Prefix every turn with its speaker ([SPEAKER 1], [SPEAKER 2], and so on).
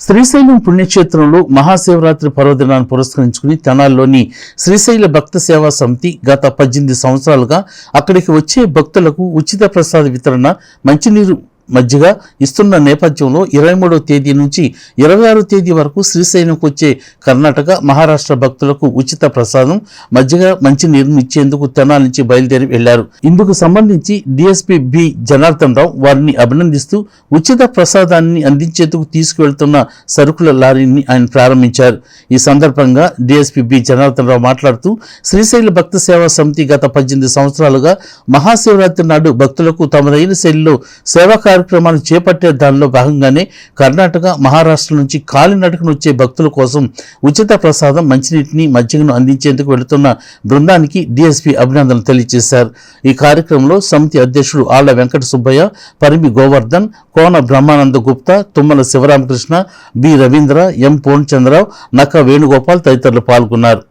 [SPEAKER 1] శ్రీశైలం పుణ్యక్షేత్రంలో మహాశివరాత్రి పర్వదినాన్ని పురస్కరించుకుని తెనాలిలోని శ్రీశైల భక్త సేవా సమితి గత 18 సంవత్సరాలుగా అక్కడికి వచ్చే భక్తులకు ఉచిత ప్రసాద వితరణ, మంచినీరు, మజ్జిగ ఇస్తున్న నేపథ్యంలో 23వ తేదీ నుంచి 26వ తేదీ వరకు శ్రీశైలంకు వచ్చే కర్ణాటక, మహారాష్ట్ర భక్తులకు ఉచిత ప్రసాదం, మజ్జిగ, మంచినీరును ఇచ్చేందుకు తెనాలి నుంచి బయలుదేరి వెళ్లారు. ఇందుకు సంబంధించి డీఎస్పీ బి జనార్దన్ రావు వారిని అభినందిస్తూ ఉచిత ప్రసాదాన్ని అందించేందుకు తీసుకువెళ్తున్న సరుకుల లారీని ఆయన ప్రారంభించారు. ఈ సందర్భంగా డీఎస్పీ బి జనార్దన్ రావు మాట్లాడుతూ శ్రీశైల భక్త సేవా సమితి గత 18 సంవత్సరాలుగా మహాశివరాత్రి నాడు భక్తులకు తమదైన శైలిలో సేవా కార్యక్రమాలు చేపట్టే దానిలో భాగంగానే కర్ణాటక, మహారాష్ట్ర నుంచి కాలినడకను వచ్చే భక్తుల కోసం ఉచిత ప్రసాదం, మంచినీటిని, మజ్జిగను అందించేందుకు వెళుతున్న బృందానికి డీఎస్పీ అభినందనలు తెలియజేశారు. ఈ కార్యక్రమంలో సమితి అధ్యక్షుడు ఆళ్ల వెంకట సుబ్బయ్య, పరిమి గోవర్ధన్, కోన బ్రహ్మానంద గుప్తా, తుమ్మల శివరామకృష్ణ, బి రవీంద్ర, ఎం పూర్ణచంద్రరావు, నక్క వేణుగోపాల్ తదితరులు పాల్గొన్నారు.